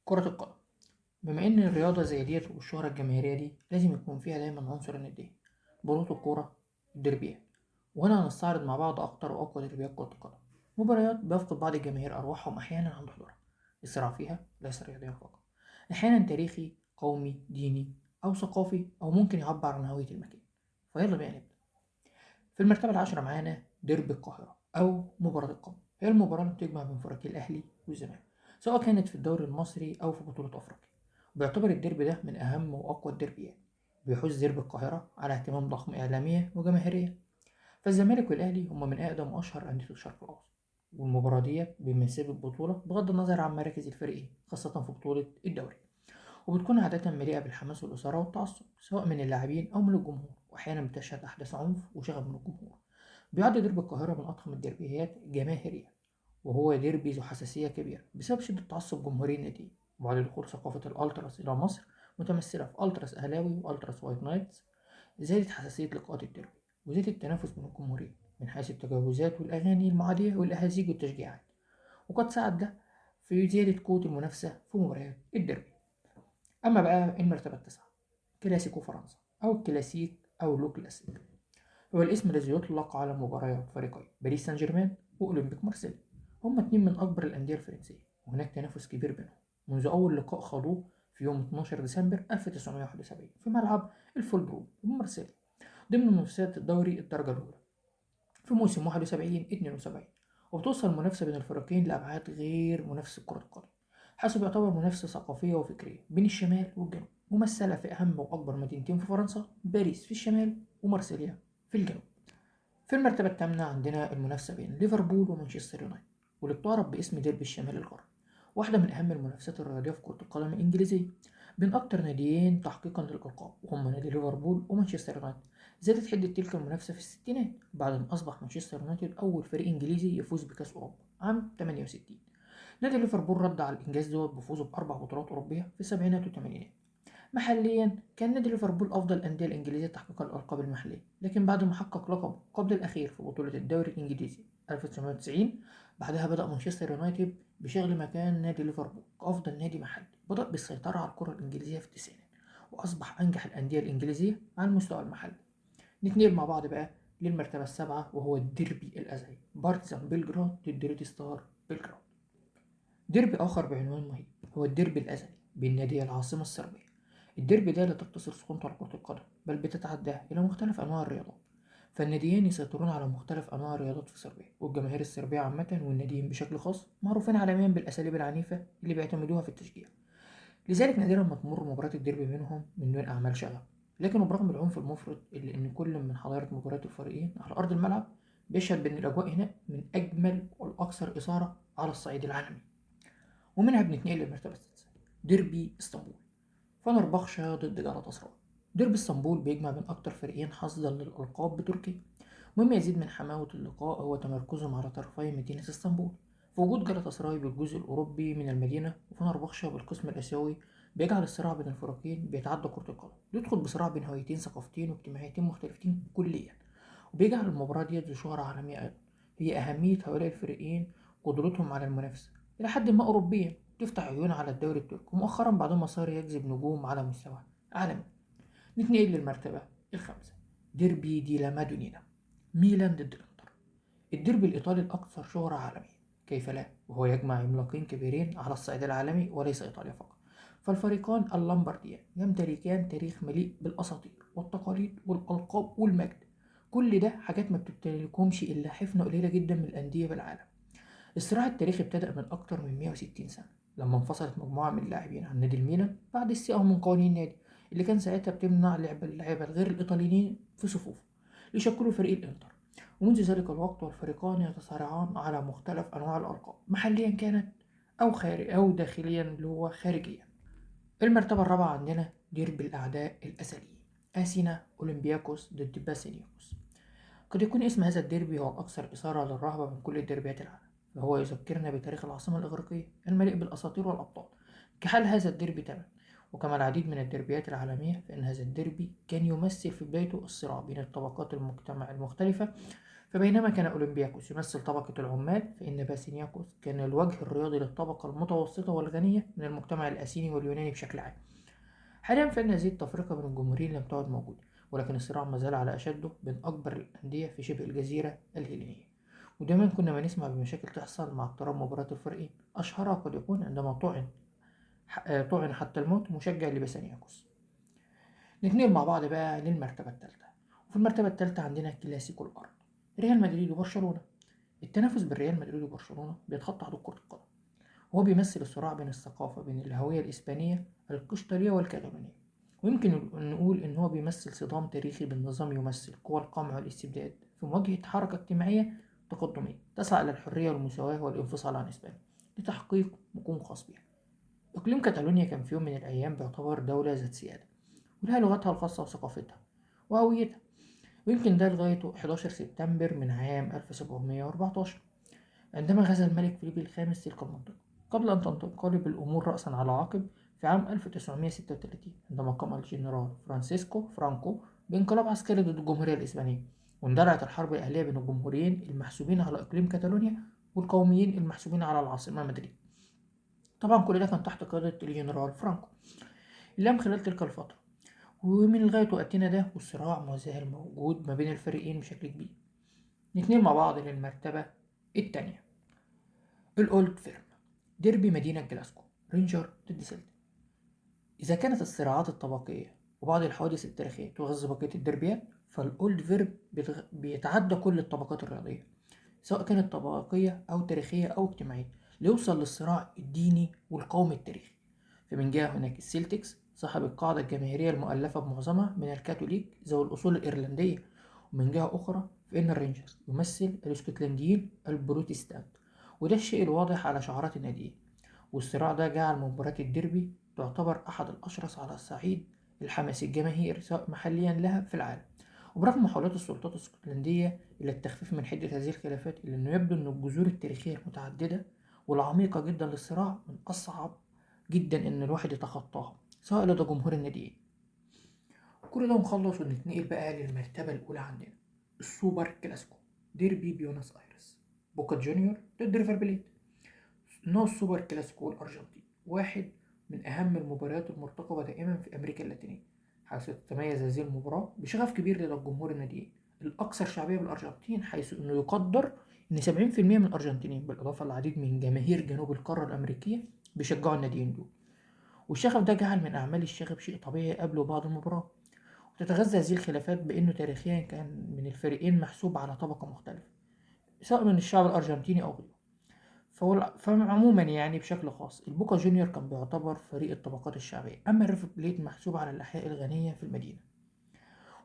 كرة القدم. بما إن الرياضة زي ديت والشهرة الجماهيرية دي لازم يكون فيها دايما عنصر الندية، بطولة الكورة، الديربيات. وهنا هنستعرض مع بعض أكتر وأقوى ديربيات كرة القدم. مباريات بيفقد بعض الجماهير أرواحهم أحيانا عند حضورها. الصراع فيها ليس رياضيا فقط، أحيانا تاريخي، قومي، ديني، أو ثقافي، أو ممكن يعبر عن هوية المكان. فيلا بينا نبدأ. في المرتبة العاشرة معانا ديربي القاهرة أو مباراة القمة. هي المباراة اللي بتجمع بين فريقي الأهلي والزمالك، سواء كانت في الدوري المصري أو في بطولة أفريقيا. وبيعتبر الديربي ده من أهم وأقوى الديربيات. بيحوز ديربي القاهرة على اهتمام ضخم إعلاميا وجماهيريا. فالزمالك والأهلي هما من أقدم وأشهر أندية الشرق الأوسط. والمباراة ديت بمثابة البطولة بغض النظر عن مراكز الفريقين، خاصة في بطولة الدوري. وبتكون عادة مليئة بالحماس والإثارة والتعصب، سواء من اللاعبين أو من الجمهور، وأحيانا بتشهد أحداث عنف وشغب من الجمهور. بيعد ديربي القاهرة من أضخم الديربيات جماهيريا، وهو ديربي ذو حساسية كبيرة بسبب شدة تعصب جمهوري النادي. وبعد دخول ثقافة الألتراس إلى مصر، متمثلة في ألتراس أهلاوي وألتراس وايت نايتس، زادت حساسية لقاءات الديربي، وزاد التنافس بين الجمهورين من حيث التجاوزات والأغاني المعادية والأهازيج والتشجيعات. وقد ساعد ده في زيادة قوة المنافسة في مباريات الديربي. أما بقى المرتبة التاسعة، كلاسيكو فرنسا أو الكلاسيك أو لو كلاسيك، هو الاسم الذي يطلق على مباريات فريقي باريس سان جيرمان وأولمبيك مارسيليا. هما اتنين من أكبر الأندية الفرنسية، وهناك تنافس كبير بينهم منذ أول لقاء خاضوه في يوم 12 ديسمبر 1971 في ملعب الفولبروم بمارسيليا، ضمن منافسات الدوري الدرجة الأولى في موسم 71-72. وبتوصل المنافسة بين الفريقين لأبعاد غير منافسة كرة القدم، حيث بيعتبر منافسة ثقافية وفكرية بين الشمال والجنوب، ممثلة في أهم وأكبر مدينتين في فرنسا، باريس في الشمال ومارسيليا في الجنوب. في المرتبة الثامنة عندنا المنافسة بين ليفربول ومانشستر يونايتد، واللي بتعرف باسم ديربي الشمال الغربي. واحدة من أهم المنافسات الرياضية في كرة القدم الإنجليزية بين أكتر ناديين تحقيقا للألقاب، وهما نادي ليفربول ومانشستر يونايتد. زادت حدة تلك المنافسة في الستينات بعد أن أصبح مانشستر يونايتد أول فريق إنجليزي يفوز بكأس أوروبا عام 68. نادي ليفربول رد على الإنجاز دوت بفوزه بأربع بطولات أوروبية في السبعينات والثمانينات. محليا كان نادي ليفربول أفضل الأندية الإنجليزية تحقيقا للألقاب المحلية، لكن بعد ما حقق لقبه قبل الأخير في بطولة الدوري الإنجليزي 1990، بعدها بدأ مانشستر يونايتد بشغل مكان نادي ليفربول كأفضل نادي محلي. بدأ بالسيطرة على الكرة الإنجليزية في التسعينات، وأصبح أنجح الأندية الإنجليزية على المستوى المحلي. نتنقل مع بعض بقى للمرتبة السابعة، وهو الديربي الأزلي، بارتيزان بيلجراد ضد ريد ستار بيلجراد. ديربي آخر بعنوان مهيب هو الديربي الأزلي بين نادي العاصمة الصربية. الديربي ده لا تقتصر سخونته على كرة القدم، بل بتتعداه إلى مختلف أنواع الرياضات. فالناديين يسيطرون على مختلف أنواع الرياضات في صربيا، والجماهير الصربية عامة والناديين بشكل خاص معروفين عالميا بالأساليب العنيفة اللي بيعتمدوها في التشجيع. لذلك نادرا ما تمر مباراة الديربي بينهم من دون أعمال شغب. لكن برغم العنف المفرط إلا إن كل من حضارة مباراة الفريقين على أرض الملعب بيشهد بأن الأجواء هناك من أجمل والأكثر إثارة على الصعيد العالمي. ومنها بنتنقل للمرتبة السادسة، ديربي اسطنبول، فنربخشة ضد جالاتا سراي. ديربي اسطنبول بيجمع بين أكتر فريقين حظا للألقاب بتركيا. مما يزيد من حماوة اللقاء هو تمركزهم على طرفي مدينة اسطنبول، في وجود جالاتا سراي بالجزء الأوروبي من المدينة وفنربخشة بالقسم الآسيوي. بيجعل الصراع بين الفريقين بيتعدى كرة القدم، يدخل بصراع بين هويتين ثقافتين واجتماعيتين مختلفتين كليا. وبيجعل المباراة ديت ذو شهرة عالمية أيضا. هي أهمية هؤلاء الفريقين قدرتهم على المنافسة إلى حد ما أوروبيا، تفتح عيون على الدوري التركي، ومؤخرا بعدما صار يجذب نجوم على مستوى عالمي. نتنقل للمرتبة الخامسة، ديربي دي لا مادونينا، ميلان ضد الانتر. الديربي الإيطالي الأكثر شهرة عالميا، كيف لا، وهو يجمع عملاقين كبيرين على الصعيد العالمي وليس إيطاليا فقط. فالفريقان اللامبرديان يمتلكان تاريخ مليء بالأساطير والتقاليد والألقاب والمجد. كل ده حاجات ما بتمتلكهمش إلا حفنة قليلة جدا من الأندية بالعالم. الصراع التاريخي ابتدأ من أكتر من 160 سنة، لما انفصلت مجموعة من اللاعبين عن نادي الميلان بعد استيائهم من قوانين النادي اللي كان ساعتها بتمنع لعب اللعيبة الغير الإيطاليين في صفوفه، ليشكلوا فريق الإنتر. ومنذ ذلك الوقت والفريقان يتصارعان على مختلف أنواع الألقاب، محليا كانت أو خارج أو داخليا اللي هو خارجيا. المرتبة الرابعة عندنا ديربي الأعداء الأزليين، أثينا أولمبياكوس ضد باسيليوس. قد يكون اسم هذا الديربي هو الأكثر إثارة للرهبة من كل الديربيات العالم، فهو يذكرنا بتاريخ العاصمة الإغريقية المليء بالأساطير والأبطال كحال هذا الديربي تماما. وكما العديد من الديربيات العالمية، فإن هذا الديربي كان يمثل في بدايته الصراع بين الطبقات المجتمع المختلفة فبينما كان أولمبياكوس يمثل طبقة العمال، فإن باسينياكوس كان الوجه الرياضي للطبقة المتوسطة والغنية من المجتمع الأثيني واليوناني بشكل عام. حاليا فإن هذه التفرقة بين الجمهورين لم تعد موجودة، ولكن الصراع ما زال على أشده بين أكبر الأندية في شبه الجزيرة الهيلينية. ودايما كنا ما نسمع بمشاكل تحصل مع اقتراب مباراة الفريقين، أشهرها قد يكون عندما طعن حتى الموت مشجع لباسانياكوس. نتنقل مع بعض بقى للمرتبة الثالثة. وفي المرتبة الثالثة عندنا كلاسيكو الأرض، ريال مدريد وبرشلونة. التنافس بين ريال مدريد وبرشلونة بيتخطى حدود كرة القدم، وهو بيمثل الصراع بين الثقافة بين الهوية الإسبانية القشطرية والكاتالونية. ويمكن نقول إن هو بيمثل صدام تاريخي بين نظام يمثل قوى القمع والاستبداد في مواجهة حركة اجتماعية تقدمية تسعى إلى الحرية والمساواة والانفصال عن إسبانيا لتحقيق مقام خاص بها. إقليم كاتالونيا كان في يوم من الأيام بيعتبر دولة ذات سيادة، ولها لغتها الخاصة وثقافتها وهويتها، ويمكن ده لغاية 11 سبتمبر من عام 1714 عندما غزا الملك فيليب الخامس تلك المنطقة، قبل أن تنقلب الأمور رأسا على عقب في عام 1936 عندما قام الجنرال فرانسيسكو فرانكو بانقلاب عسكري ضد الجمهورية الإسبانية، واندلعت الحرب الأهلية بين الجمهوريين المحسوبين على إقليم كاتالونيا والقوميين المحسوبين على العاصمة مدريد. طبعا كل ده كان تحت قيادة الجنرال فرانكو اللي قام خلال تلك الفترة، ومن لغاية وقتنا ده والصراع ما زال موجود ما بين الفريقين بشكل كبير. نتنقل مع بعض للمرتبة التانية، الأولد فيرم، ديربي مدينة جلاسكو، رينجر ضد سيلتيك. إذا كانت الصراعات الطبقية وبعض الحوادث التاريخية تغذي بقية الديربيات، فالأولد فيرم بيتعدى كل الطبقات الرياضية سواء كانت طبقية أو تاريخية أو اجتماعية ليوصل للصراع الديني والقومي التاريخي. فمن جهة هناك السيلتكس صاحب القاعدة الجماهيرية المؤلفة بمعظمها من الكاثوليك ذوي الأصول الإيرلندية، ومن جهة أخرى فإن الرينجرز يمثل الاسكتلنديين البروتستانت، وده الشيء الواضح على شعارات الناديين. والصراع ده جعل مباراة الديربي تعتبر أحد الأشرس على الصعيد الحماسي الجماهيري سواء محليا لها في العالم. وبرغم محاولات السلطات الاسكتلندية إلى التخفيف من حدة هذه الخلافات، إلا أنه يبدو أن الجذور التاريخية المتعددة والعميقة جدا للصراع من أصعب جدا إن الواحد يتخطاها سواء لدى جمهور الناديين. كل ده مخلص ونتنقل بقى للمرتبة الأولى عندنا، السوبر كلاسيكو، ديربي بيونس آيرس، بوكا جونيور ضد ريفر بليت. إنه السوبر كلاسيكو الأرجنتين واحد من أهم المباريات المرتقبة دائما في أمريكا اللاتينية، حيث تتميز هذه المباراة بشغف كبير لدى الجمهور الناديين الأكثر شعبية بالأرجنتين، حيث أنه يقدر أن 70% من الأرجنتينيين بالإضافة للعديد من جماهير جنوب القارة الأمريكية بيشجعوا الناديين دول. والشغف ده جعل من أعمال الشغب شيء طبيعي قبل بعض المباراة. وتتغذى هذه الخلافات بأنه تاريخيا كان من الفريقين محسوب على طبقة مختلفة سواء من الشعب الأرجنتيني أو غيره. فعموما يعني بشكل خاص البوكا جونيور كان بيعتبر فريق الطبقات الشعبية، أما الريفر بليت محسوب على الأحياء الغنية في المدينة.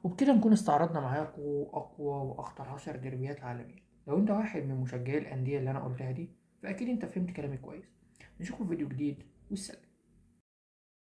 وبكده نكون استعرضنا معاكم أقوى وأخطر 10 ديربيات عالمية. لو أنت واحد من مشجعي الأندية اللي أنا قلتها دي فأكيد أنت فهمت كلامي كويس. نشوفكم في فيديو جديد والسلام.